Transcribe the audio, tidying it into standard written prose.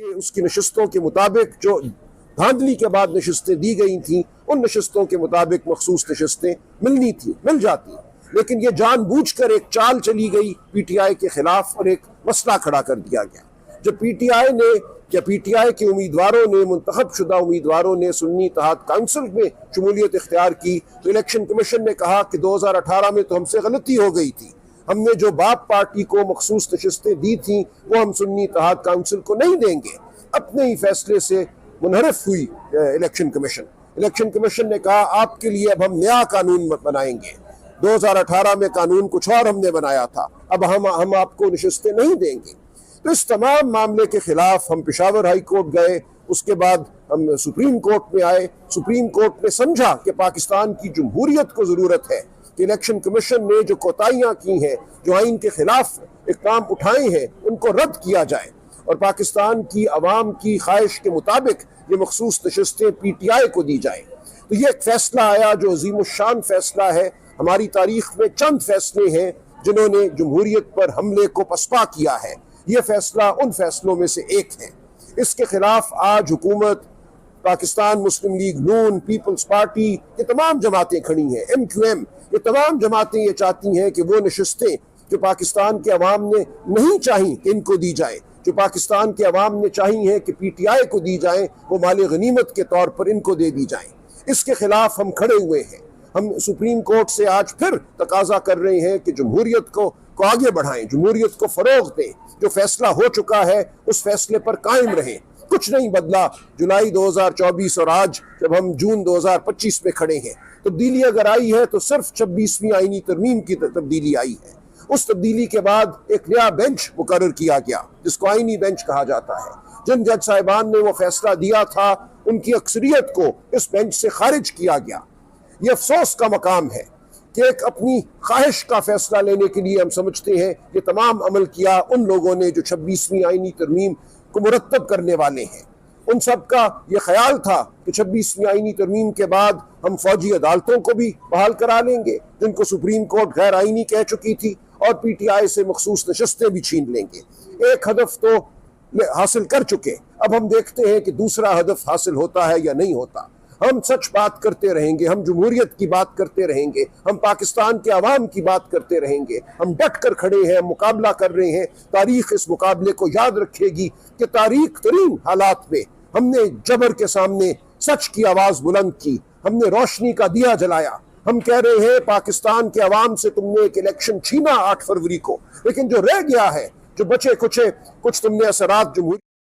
कि उसकी नशस्तों के मुताबिक जो धांधली के बाद नशस्तें दी गई थी, उन नशस्तों के मुताबिक मखसूस नशस्तें मिलनी थी, मिल जाती, लेकिन ये जानबूझकर एक चाल चली गई पीटीआई के खिलाफ और एक मसला खड़ा कर दिया गया। जब पीटीआई ने या पीटीआई के उम्मीदवारों ने, मुंतखब शुदा उम्मीदवारों ने सुन्नी इत्तेहाद काउंसिल में शमूलियत इख्तियार की, तो इलेक्शन कमीशन ने कहा कि 2018 में तो हमसे गलती हो गई थी, हमने जो बाप पार्टी को मखसूस नशस्तें दी थी वो हम सुन्नी इत्तेहाद काउंसिल को नहीं देंगे। अपने ही फैसले से मुनहरफ हुई इलेक्शन कमीशन ने कहा आपके लिए अब हम नया कानून बनाएंगे। 2018 में कानून कुछ और हमने बनाया था, अब हम आपको नशस्तें नहीं देंगे। तो इस तमाम मामले के खिलाफ हम पेशावर हाई कोर्ट गए, उसके बाद हम सुप्रीम कोर्ट में आए। सुप्रीम कोर्ट ने समझा कि पाकिस्तान की जमहूरियत को ज़रूरत है कि इलेक्शन कमीशन ने जो कोताहियाँ की हैं, जो आइन के खिलाफ इक़दाम उठाए हैं, उनको रद्द किया जाए और पाकिस्तान की अवाम की ख्वाहिश के मुताबिक ये मखसूस नशस्तें पीटीआई को दी जाए। तो ये एक फैसला आया जो अजीमुशान फैसला है। हमारी तारीख में चंद फैसले हैं जिन्होंने जमहूरियत पर हमले को पसपा किया है, ये फैसला उन फैसलों में से एक है। इसके खिलाफ आज हुकूमत, पाकिस्तान मुस्लिम लीग नून, पीपल्स पार्टी, ये तमाम जमातें खड़ी हैं, MQM, ये तमाम जमातें ये चाहती हैं कि वो नशस्तें जो पाकिस्तान के अवाम ने नहीं चाही कि इनको दी जाए, जो पाकिस्तान के अवाम ने चाही है कि पीटीआई को दी जाए, वो माले गनीमत के तौर पर इनको दे दी जाए। इसके खिलाफ हम खड़े हुए हैं। हम सुप्रीम कोर्ट से आज फिर तकाजा कर रहे हैं कि जमहूरियत को आगे बढ़ाएं, जमहूरियत को फरोग दें। जो फैसला हो चुका है उस फैसले पर कायम रहें। कुछ नहीं बदला जुलाई 2024 और आज जब हम जून 2025 में खड़े हैं। तब्दीली अगर आई है तो सिर्फ 26वीं आईनी तरमीम की तब्दीली आई है। उस तब्दीली के बाद एक नया बेंच मुकर्रर किया गया जिसको आईनी बेंच कहा जाता है। जिन जज साहिबान ने वो फैसला दिया था उनकी अक्सरियत को इस बेंच से खारिज किया गया। ये अफसोस का मकाम है कि एक अपनी ख्वाहिश का फैसला लेने के लिए हम समझते हैं ये तमाम अमल किया उन लोगों ने जो 26वीं आईनी तरमीम को मुरत्तब करने वाले हैं। उन सब का ये ख्याल था कि 26वीं आईनी तरमीम के बाद हम फौजी अदालतों को भी बहाल करा लेंगे जिनको सुप्रीम कोर्ट गैर आईनी कह चुकी थी, और पीटीआई से मखसूस नशस्तें भी छीन लेंगे। एक हदफ तो हासिल कर चुके, अब हम देखते हैं कि दूसरा हदफ हासिल होता है या नहीं होता। हम सच बात करते रहेंगे, हम जमहूरियत की बात करते रहेंगे, हम पाकिस्तान के अवाम की बात करते रहेंगे। हम डट कर खड़े हैं, मुकाबला कर रहे हैं। तारीख इस मुकाबले को याद रखेगी कि तारीख तरीन हालात में हमने जबर के सामने सच की आवाज़ बुलंद की, हमने रोशनी का दिया जलाया। हम कह रहे हैं पाकिस्तान के अवाम से तुमने एक इलेक्शन छीना 8 फरवरी को, लेकिन जो रह गया है, जो बचे कुछ तुमने असरात जमहूरियत